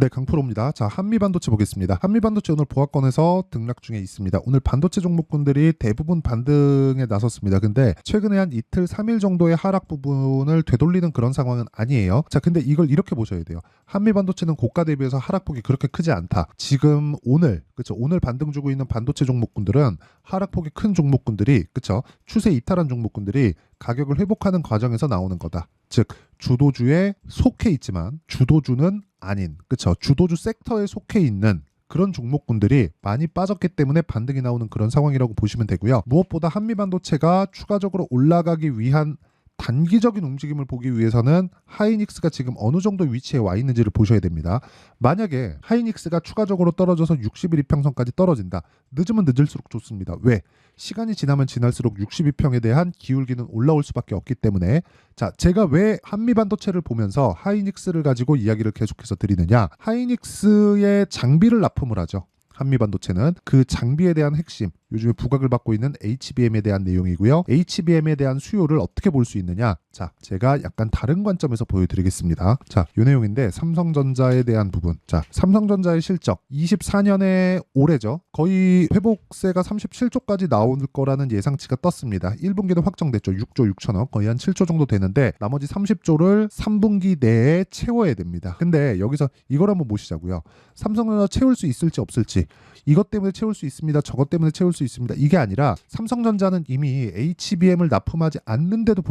네, 강프로입니다. 자, 한미반도체 보겠습니다. 한미반도체 오늘 보합권에서 등락 중에 있습니다. 오늘 반도체 종목군들이 대부분 반등에 나섰습니다. 근데 최근에 한 이틀, 3일 정도의 하락 부분을 되돌리는 그런 상황은 아니에요. 자, 근데 이걸 이렇게 보셔야 돼요. 한미반도체는 고가 대비해서 하락폭이 그렇게 크지 않다. 지금 오늘, 그쵸? 오늘 반등 주고 있는 반도체 종목군들은 하락폭이 큰 종목군들이, 그쵸? 추세 이탈한 종목군들이 가격을 회복하는 과정에서 나오는 거다. 즉 주도주에 속해 있지만 주도주는 아닌, 그쵸? 주도주 섹터에 속해 있는 그런 종목군들이 많이 빠졌기 때문에 반등이 나오는 그런 상황이라고 보시면 되고요. 무엇보다 한미반도체가 추가적으로 올라가기 위한 단기적인 움직임을 보기 위해서는 하이닉스가 지금 어느 정도 위치에 와 있는지를 보셔야 됩니다. 만약에 하이닉스가 추가적으로 떨어져서 60일 이평선까지 떨어진다. 늦으면 늦을수록 좋습니다. 왜? 시간이 지나면 지날수록 62평에 대한 기울기는 올라올 수밖에 없기 때문에. 자, 제가 왜 한미반도체를 보면서 하이닉스를 가지고 이야기를 계속해서 드리느냐. 하이닉스의 장비를 납품을 하죠. 한미반도체는 그 장비에 대한 핵심, 요즘에 부각을 받고 있는 HBM에 대한 내용이고요. HBM에 대한 수요를 어떻게 볼 수 있느냐? 자, 제가 약간 다른 관점에서 보여드리겠습니다. 자, 이 내용인데 삼성전자에 대한 부분. 자, 삼성전자의 실적 24년에 올해죠. 거의 회복세가 37조까지 나올 거라는 예상치가 떴습니다. 1분기는 확정됐죠. 6조 6천억, 거의 한 7조 정도 되는데 나머지 30조를 3분기 내에 채워야 됩니다. 근데 여기서 이걸 한번 보시자고요. 삼성전자 채울 수 있을지 없을지, 이것 때문에 채울 수 있습니다, 저것 때문에 채울 수 있습니다, 이게 아니라 삼성전자는 이미 HBM을 납품하지 않는데도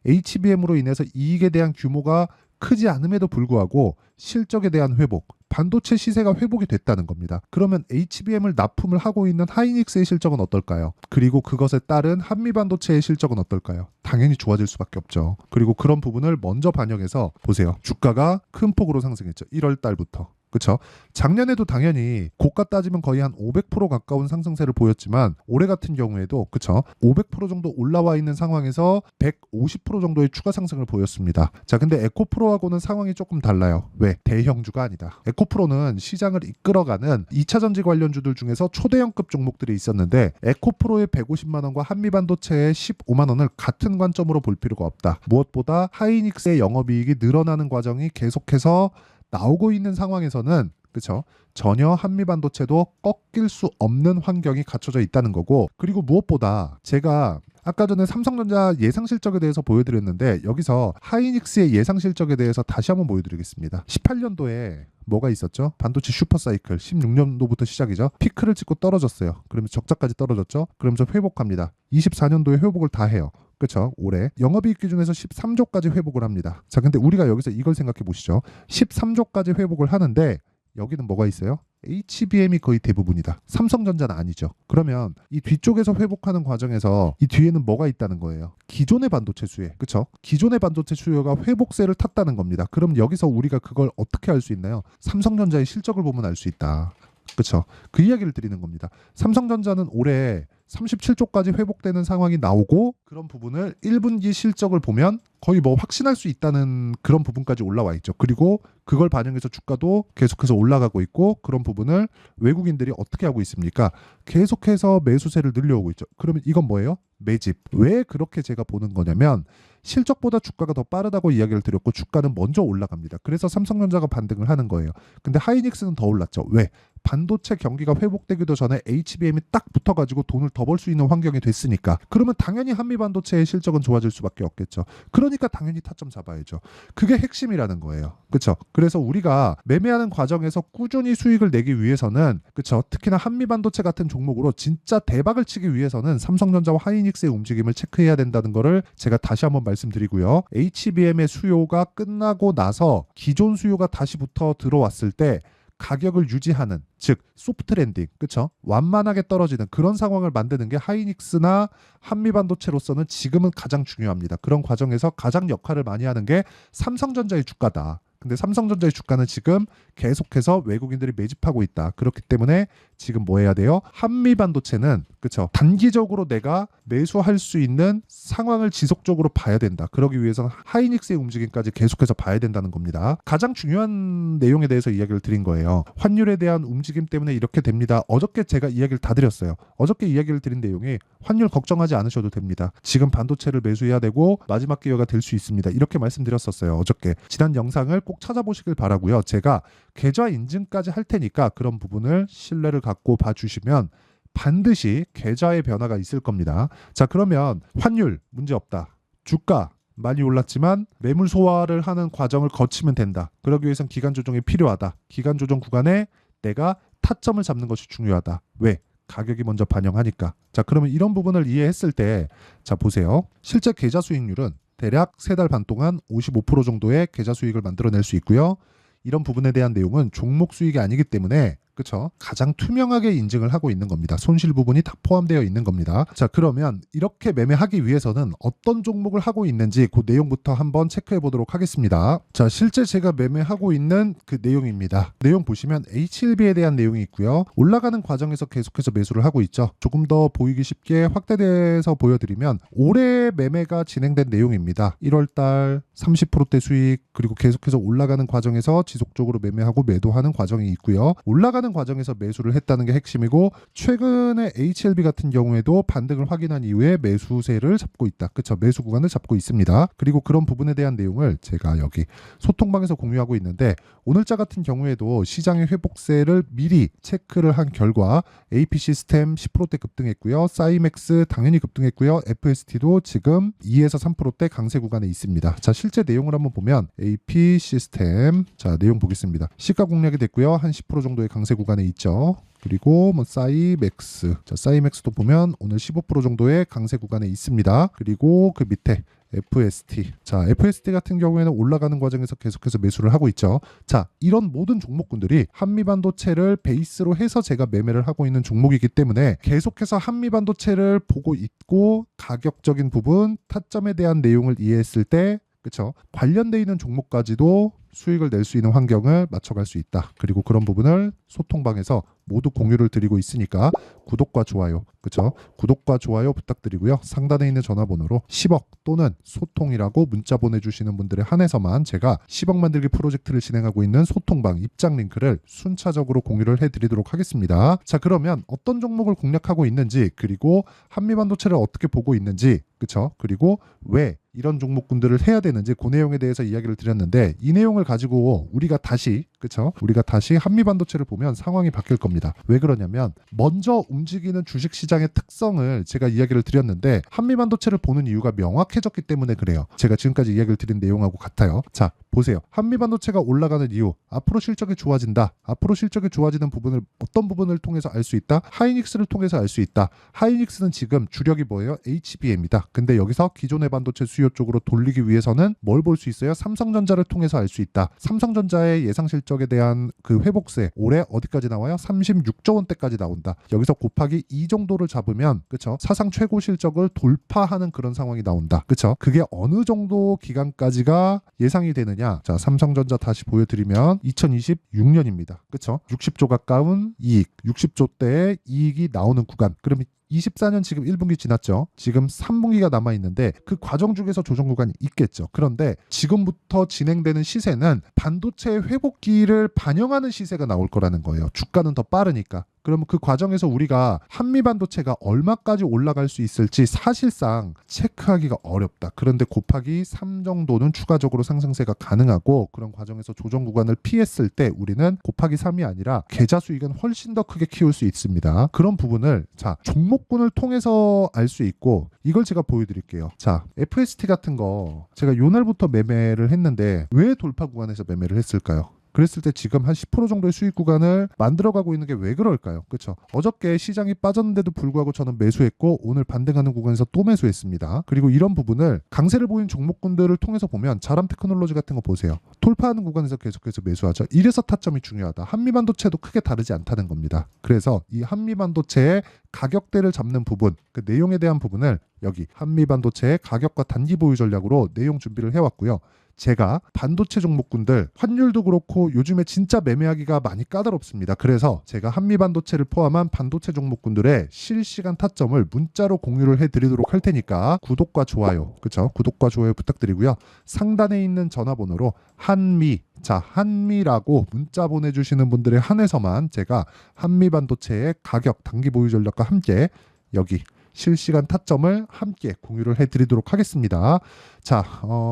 HBM으로 인해서 이익에 대한 규모가 크지 않음에도 불구하고 실적에 대한 회복, 반도체 시세가 회복이 됐다는 겁니다. 그러면 HBM을 납품을 하고 있는 하이닉스의 실적은 어떨까요? 그리고 그것에 따른 한미반도체의 실적은 어떨까요? 당연히 좋아질 수밖에 없죠. 그리고 그런 부분을 먼저 반영해서 보세요. 주가가 큰 폭으로 상승했죠. 1월 달부터. 그렇죠? 작년에도 당연히 고가 따지면 거의 한 500% 가까운 상승세를 보였지만 올해 같은 경우에도, 그렇죠? 500% 정도 올라와 있는 상황에서 150% 정도의 추가 상승을 보였습니다. 자, 근데 에코프로하고는 상황이 조금 달라요. 왜? 대형주가 아니다. 에코프로는 시장을 이끌어가는 2차전지 관련주들 중에서 초대형급 종목들이 있었는데 에코프로의 150만 원과 한미반도체의 15만 원을 같은 관점으로 볼 필요가 없다. 무엇보다 하이닉스의 영업이익이 늘어나는 과정이 계속해서 나오고 있는 상황에서는, 그렇죠? 전혀 한미반도체도 꺾일 수 없는 환경이 갖춰져 있다는 거고, 그리고 무엇보다 제가 아까 전에 삼성전자 예상 실적에 대해서 보여드렸는데 여기서 하이닉스의 예상 실적에 대해서 다시 한번 보여드리겠습니다. 18년도에 뭐가 있었죠? 반도체 슈퍼사이클. 16년도부터 시작이죠. 피크를 찍고 떨어졌어요. 그러면 적자까지 떨어졌죠. 그러면서 회복합니다. 24년도에 회복을 다 해요. 그렇죠? 올해 영업이익 기준에서 13조까지 회복을 합니다. 자, 근데 우리가 여기서 이걸 생각해 보시죠. 13조까지 회복을 하는데 여기는 뭐가 있어요? HBM이 거의 대부분이다. 삼성전자는 아니죠. 그러면 이 뒤쪽에서 회복하는 과정에서 이 뒤에는 뭐가 있다는 거예요? 기존의 반도체 수요. 그렇죠? 기존의 반도체 수요가 회복세를 탔다는 겁니다. 그럼 여기서 우리가 그걸 어떻게 알 수 있나요? 삼성전자의 실적을 보면 알 수 있다. 그렇죠? 그 이야기를 드리는 겁니다. 삼성전자는 올해 37조까지 회복되는 상황이 나오고 그런 부분을 1분기 실적을 보면 거의 뭐 확신할 수 있다는 그런 부분까지 올라와 있죠. 그리고 그걸 반영해서 주가도 계속해서 올라가고 있고, 그런 부분을 외국인들이 어떻게 하고 있습니까? 계속해서 매수세를 늘려오고 있죠. 그러면 이건 뭐예요? 매집. 왜 그렇게 제가 보는 거냐면 실적보다 주가가 더 빠르다고 이야기를 드렸고 주가는 먼저 올라갑니다. 그래서 삼성전자가 반등을 하는 거예요. 근데 하이닉스는 더 올랐죠. 왜? 반도체 경기가 회복되기도 전에 HBM이 딱 붙어가지고 돈을 더 벌 수 있는 환경이 됐으니까. 그러면 당연히 한미반도체의 실적은 좋아질 수밖에 없겠죠. 그러니까 당연히 타점 잡아야죠. 그게 핵심이라는 거예요. 그렇죠? 그래서 우리가 매매하는 과정에서 꾸준히 수익을 내기 위해서는, 그렇죠? 특히나 한미반도체 같은 종목으로 진짜 대박을 치기 위해서는 삼성전자와 하이닉스의 움직임을 체크해야 된다는 거를 제가 다시 한번 말씀드리고요. HBM의 수요가 끝나고 나서 기존 수요가 다시 붙어 들어왔을 때 가격을 유지하는, 즉 소프트 랜딩, 그렇죠? 완만하게 떨어지는 그런 상황을 만드는 게 하이닉스나 한미반도체로서는 지금은 가장 중요합니다. 그런 과정에서 가장 역할을 많이 하는 게 삼성전자의 주가다. 근데 삼성전자의 주가는 지금 계속해서 외국인들이 매집하고 있다. 그렇기 때문에 지금 뭐 해야 돼요? 한미반도체는, 그렇죠? 단기적으로 내가 매수할 수 있는 상황을 지속적으로 봐야 된다. 그러기 위해서는 하이닉스의 움직임까지 계속해서 봐야 된다는 겁니다. 가장 중요한 내용에 대해서 이야기를 드린 거예요. 환율에 대한 움직임 때문에 이렇게 됩니다. 어저께 제가 이야기를 다 드렸어요. 어저께 이야기를 드린 내용이 환율 걱정하지 않으셔도 됩니다. 지금 반도체를 매수해야 되고 마지막 기회가 될 수 있습니다. 이렇게 말씀드렸었어요. 어저께. 지난 영상을 꼭 찾아보시길 바라고요. 제가 계좌 인증까지 할 테니까 그런 부분을 신뢰를 갖고 봐주시면 반드시 계좌의 변화가 있을 겁니다. 자, 그러면 환율 문제없다. 주가 많이 올랐지만 매물 소화를 하는 과정을 거치면 된다. 그러기 위해선 기간 조정이 필요하다. 기간 조정 구간에 내가 타점을 잡는 것이 중요하다. 왜? 가격이 먼저 반영하니까. 자, 그러면 이런 부분을 이해했을 때, 자, 보세요. 실제 계좌 수익률은 대략 3달 반 동안 55% 정도의 계좌 수익을 만들어낼 수 있고요. 이런 부분에 대한 내용은 종목 수익이 아니기 때문에 그렇죠? 가장 투명하게 인증을 하고 있는 겁니다. 손실 부분이 다 포함되어 있는 겁니다. 자, 그러면 이렇게 매매하기 위해서는 어떤 종목을 하고 있는지 그 내용부터 한번 체크해 보도록 하겠습니다. 자, 실제 제가 매매하고 있는 그 내용입니다. 내용 보시면 HLB에 대한 내용이 있고요. 올라가는 과정에서 계속해서 매수를 하고 있죠. 조금 더 보이기 쉽게 확대돼서 보여드리면 올해 매매가 진행된 내용입니다. 1월달 30%대 수익, 그리고 계속해서 올라가는 과정에서 지속적으로 매매하고 매도하는 과정이 있고요. 올라가는 과정에서 매수를 했다는 게 핵심이고, 최근에 HLB 같은 경우에도 반등을 확인한 이후에 매수세를 잡고 있다. 그쵸? 매수 구간을 잡고 있습니다. 그리고 그런 부분에 대한 내용을 제가 여기 소통방에서 공유하고 있는데, 오늘자 같은 경우에도 시장의 회복세를 미리 체크를 한 결과 AP 시스템 10%대 급등했고요. 사이맥스 당연히 급등했고요. FST도 지금 2에서 3%대 강세 구간에 있습니다. 자, 실제 내용을 한번 보면 AP 시스템, 자, 내용 보겠습니다. 시가 공략이 됐고요. 한 10% 정도의 강세 구간에 있죠. 그리고 뭐 사이맥스, 자, 사이맥스도 보면 오늘 15% 정도의 강세 구간에 있습니다. 그리고 그 밑에 FST, 자, FST 같은 경우에는 올라가는 과정에서 계속해서 매수를 하고 있죠. 자, 이런 모든 종목군들이 한미반도체를 베이스로 해서 제가 매매를 하고 있는 종목이기 때문에 계속해서 한미반도체를 보고 있고, 가격적인 부분, 타점에 대한 내용을 이해했을 때, 그렇죠? 관련돼 있는 종목까지도 수익을 낼 수 있는 환경을 맞춰갈 수 있다. 그리고 그런 부분을 소통방에서 모두 공유를 드리고 있으니까 구독과 좋아요, 그렇죠? 구독과 좋아요 부탁드리고요. 상단에 있는 전화번호로 10억 또는 소통이라고 문자 보내주시는 분들에 한해서만 제가 10억 만들기 프로젝트를 진행하고 있는 소통방 입장 링크를 순차적으로 공유를 해드리도록 하겠습니다. 자, 그러면 어떤 종목을 공략하고 있는지, 그리고 한미반도체를 어떻게 보고 있는지, 그렇죠? 그리고 왜 이런 종목군들을 해야 되는지, 그 내용에 대해서 이야기를 드렸는데, 이 내용을 가지고 우리가 다시, 그렇죠? 우리가 다시 한미반도체를 보면 상황이 바뀔 겁니다. 왜 그러냐면, 먼저 움직이는 주식시장의 특성을 제가 이야기를 드렸는데, 한미반도체를 보는 이유가 명확해졌기 때문에 그래요. 제가 지금까지 이야기를 드린 내용하고 같아요. 자, 보세요. 한미반도체가 올라가는 이유, 앞으로 실적이 좋아진다. 앞으로 실적이 좋아지는 부분을 어떤 부분을 통해서 알 수 있다? 하이닉스를 통해서 알 수 있다. 하이닉스는 지금 주력이 뭐예요? HBM이다. 근데 여기서 기존의 반도체 수요 쪽으로 돌리기 위해서는 뭘 볼 수 있어요? 삼성전자를 통해서 알 수 있다. 삼성전자의 예상 실적에 대한 그 회복세 올해 어디까지 나와요? 36조 원대까지 나온다. 여기서 곱하기 2 정도를 잡으면, 그쵸? 사상 최고 실적을 돌파하는 그런 상황이 나온다. 그쵸? 그게 어느 정도 기간까지가 예상이 되느냐? 자, 삼성전자 다시 보여드리면 2026년입니다. 그쵸? 60조 가까운 이익, 60조대의 이익이 나오는 구간. 그럼 24년 지금 1분기 지났죠. 지금 3분기가 남아있는데 그 과정 중에서 조정 구간이 있겠죠. 그런데 지금부터 진행되는 시세는 반도체의 회복기를 반영하는 시세가 나올 거라는 거예요. 주가는 더 빠르니까. 그러면 그 과정에서 우리가 한미반도체가 얼마까지 올라갈 수 있을지 사실상 체크하기가 어렵다. 그런데 곱하기 3 정도는 추가적으로 상승세가 가능하고, 그런 과정에서 조정 구간을 피했을 때 우리는 곱하기 3이 아니라 계좌 수익은 훨씬 더 크게 키울 수 있습니다. 그런 부분을, 자, 종목군을 통해서 알 수 있고, 이걸 제가 보여드릴게요. 자, FST 같은 거 제가 요날부터 매매를 했는데 왜 돌파 구간에서 매매를 했을까요? 그랬을 때 지금 한 10% 정도의 수익 구간을 만들어가고 있는 게 왜 그럴까요? 그렇죠? 어저께 시장이 빠졌는데도 불구하고 저는 매수했고, 오늘 반등하는 구간에서 또 매수했습니다. 그리고 이런 부분을 강세를 보인 종목군들을 통해서 보면, 자람 테크놀로지 같은 거 보세요. 돌파하는 구간에서 계속해서 매수하죠. 이래서 타점이 중요하다. 한미반도체도 크게 다르지 않다는 겁니다. 그래서 이 한미반도체의 가격대를 잡는 부분, 그 내용에 대한 부분을 여기 한미반도체의 가격과 단기 보유 전략으로 내용 준비를 해왔고요. 제가 반도체 종목군들 환율도 그렇고 요즘에 진짜 매매하기가 많이 까다롭습니다. 그래서 제가 한미반도체를 포함한 반도체 종목군들의 실시간 타점을 문자로 공유를 해드리도록 할 테니까 구독과 좋아요, 그렇죠? 구독과 좋아요 부탁드리고요. 상단에 있는 전화번호로 한미, 자, 한미라고 문자 보내주시는 분들에 한해서만 제가 한미반도체의 가격 단기 보유 전략과 함께 여기 실시간 타점을 함께 공유를 해드리도록 하겠습니다. 자,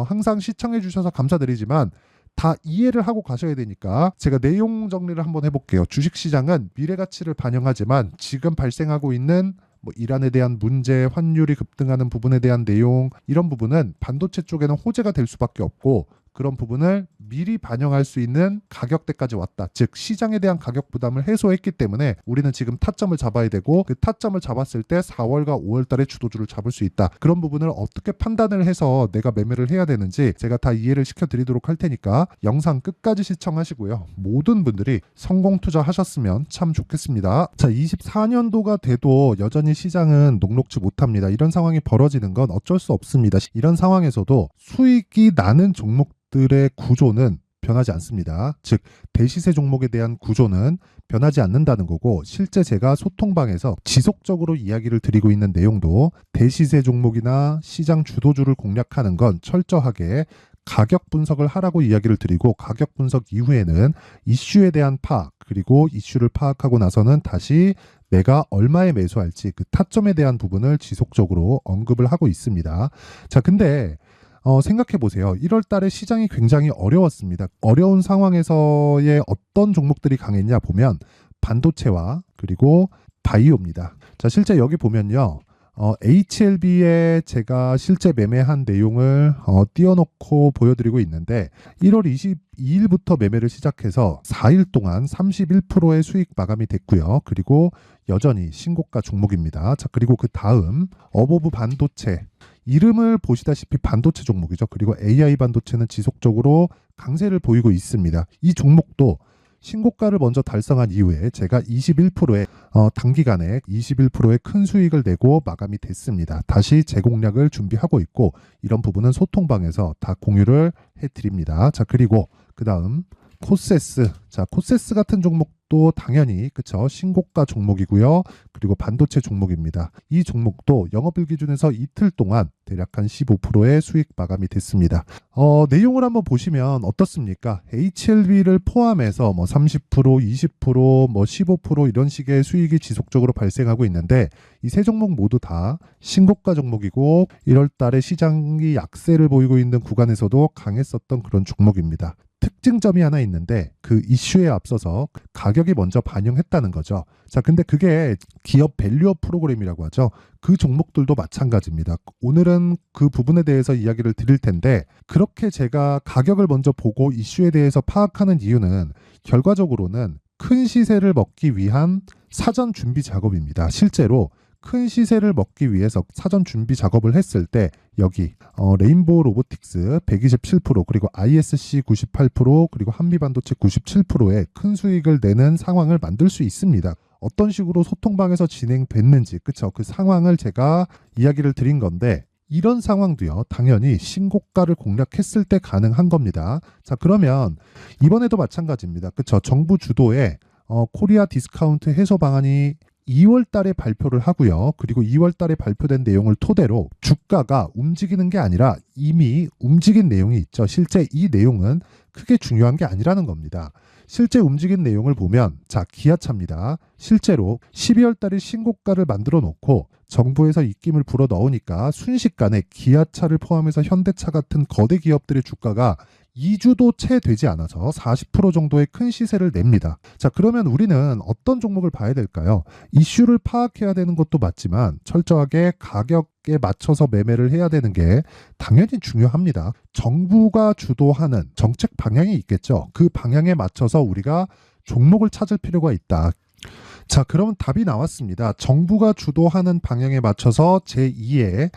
항상 시청해 주셔서 감사드리지만 다 이해를 하고 가셔야 되니까 제가 내용 정리를 한번 해볼게요. 주식시장은 미래가치를 반영하지만 지금 발생하고 있는 뭐 이란에 대한 문제, 환율이 급등하는 부분에 대한 내용, 이런 부분은 반도체 쪽에는 호재가 될 수밖에 없고, 그런 부분을 미리 반영할 수 있는 가격대까지 왔다. 즉 시장에 대한 가격 부담을 해소했기 때문에 우리는 지금 타점을 잡아야 되고, 그 타점을 잡았을 때 4월과 5월 달에 주도주를 잡을 수 있다. 그런 부분을 어떻게 판단을 해서 내가 매매를 해야 되는지 제가 다 이해를 시켜드리도록 할 테니까 영상 끝까지 시청하시고요. 모든 분들이 성공 투자하셨으면 참 좋겠습니다. 자, 24년도가 돼도 여전히 시장은 녹록지 못합니다. 이런 상황이 벌어지는 건 어쩔 수 없습니다. 이런 상황에서도 수익이 나는 종목들의 구조는 변하지 않습니다. 즉 대시세 종목에 대한 구조는 변하지 않는다는 거고, 실제 제가 소통방에서 지속적으로 이야기를 드리고 있는 내용도 대시세 종목이나 시장 주도주를 공략하는 건 철저하게 가격 분석을 하라고 이야기를 드리고, 가격 분석 이후에는 이슈에 대한 파악, 그리고 이슈를 파악하고 나서는 다시 내가 얼마에 매수할지 그 타점에 대한 부분을 지속적으로 언급을 하고 있습니다. 자, 근데 생각해 보세요. 1월 달에 시장이 굉장히 어려웠습니다. 어려운 상황에서의 어떤 종목들이 강했냐 보면 반도체와 그리고 바이오입니다. 자, 실제 여기 보면요. HLB에 제가 실제 매매한 내용을 띄워놓고 보여드리고 있는데, 1월 22일부터 매매를 시작해서 4일 동안 31%의 수익 마감이 됐고요. 그리고 여전히 신고가 종목입니다. 자, 그리고 그 다음 어보브 반도체, 이름을 보시다시피 반도체 종목이죠. 그리고 AI 반도체는 지속적으로 강세를 보이고 있습니다. 이 종목도 신고가를 먼저 달성한 이후에 제가 21%의 단기간에 21%의 큰 수익을 내고 마감이 됐습니다. 다시 재공략을 준비하고 있고, 이런 부분은 소통방에서 다 공유를 해드립니다. 자, 그리고 그 다음 코세스. 자, 코세스 같은 종목도 당연히 그쵸, 신고가 종목이고요. 그리고 반도체 종목입니다. 이 종목도 영업일 기준에서 이틀 동안 대략 한 15%의 수익 마감이 됐습니다. 내용을 한번 보시면 어떻습니까? HLB를 포함해서 뭐 30%, 20%, 뭐 15% 이런 식의 수익이 지속적으로 발생하고 있는데, 이 세 종목 모두 다 신고가 종목이고 1월 달에 시장이 약세를 보이고 있는 구간에서도 강했었던 그런 종목입니다. 특징점이 하나 있는데, 그 이슈에 앞서서 가격이 먼저 반영했다는 거죠. 자, 근데 그게 기업 밸류업 프로그램이라고 하죠. 그 종목들도 마찬가지입니다. 오늘은 그 부분에 대해서 이야기를 드릴 텐데, 그렇게 제가 가격을 먼저 보고 이슈에 대해서 파악하는 이유는 결과적으로는 큰 시세를 먹기 위한 사전 준비 작업입니다. 실제로 큰 시세를 먹기 위해서 사전 준비 작업을 했을 때 여기 레인보우 로보틱스 127%, 그리고 ISC 98%, 그리고 한미반도체 97%의 큰 수익을 내는 상황을 만들 수 있습니다. 어떤 식으로 소통방에서 진행됐는지, 그쵸? 그 상황을 제가 이야기를 드린 건데, 이런 상황도요, 당연히 신고가를 공략했을 때 가능한 겁니다. 자, 그러면 이번에도 마찬가지입니다. 그쵸? 정부 주도의 코리아 디스카운트 해소 방안이 2월 달에 발표를 하고요. 그리고 2월 달에 발표된 내용을 토대로 주가가 움직이는 게 아니라 이미 움직인 내용이 있죠. 실제 이 내용은 크게 중요한 게 아니라는 겁니다. 실제 움직인 내용을 보면, 자, 기아차입니다. 실제로 12월 달에 신고가를 만들어 놓고 정부에서 입김을 불어 넣으니까 순식간에 기아차를 포함해서 현대차 같은 거대 기업들의 주가가 2주도 채 되지 않아서 40% 정도의 큰 시세를 냅니다. 자, 그러면 우리는 어떤 종목을 봐야 될까요? 이슈를 파악해야 되는 것도 맞지만 철저하게 가격에 맞춰서 매매를 해야 되는 게 당연히 중요합니다. 정부가 주도하는 정책 방향이 있겠죠. 그 방향에 맞춰서 우리가 종목을 찾을 필요가 있다. 자, 그러면 답이 나왔습니다. 정부가 주도하는 방향에 맞춰서 제2의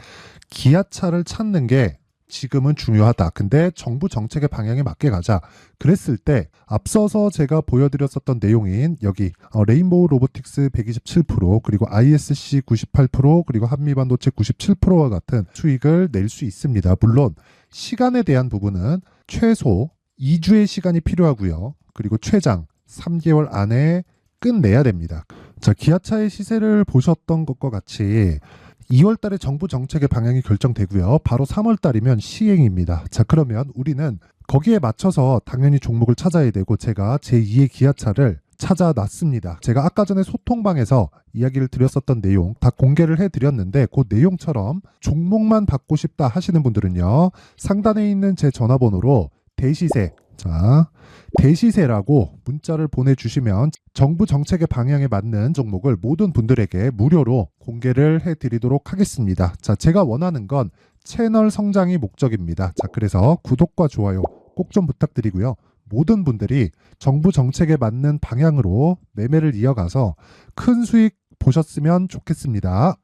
기아차를 찾는 게 지금은 중요하다. 근데 정부 정책의 방향에 맞게 가자. 그랬을 때 앞서서 제가 보여드렸었던 내용인 여기 레인보우 로보틱스 127%, 그리고 ISC 98%, 그리고 한미반도체 97%와 같은 수익을 낼 수 있습니다. 물론 시간에 대한 부분은 최소 2주의 시간이 필요하고요. 그리고 최장 3개월 안에 끝내야 됩니다. 자, 기아차의 시세를 보셨던 것과 같이 2월 달에 정부 정책의 방향이 결정되고요. 바로 3월 달이면 시행입니다. 자, 그러면 우리는 거기에 맞춰서 당연히 종목을 찾아야 되고, 제가 제2의 기아차를 찾아놨습니다. 제가 아까 전에 소통방에서 이야기를 드렸었던 내용 다 공개를 해드렸는데, 그 내용처럼 종목만 받고 싶다 하시는 분들은요, 상단에 있는 제 전화번호로 대시세 자, 대시세라고 문자를 보내주시면 정부 정책의 방향에 맞는 종목을 모든 분들에게 무료로 공개를 해드리도록 하겠습니다. 자, 제가 원하는 건 채널 성장이 목적입니다. 자, 그래서 구독과 좋아요 꼭 좀 부탁드리고요. 모든 분들이 정부 정책에 맞는 방향으로 매매를 이어가서 큰 수익 보셨으면 좋겠습니다.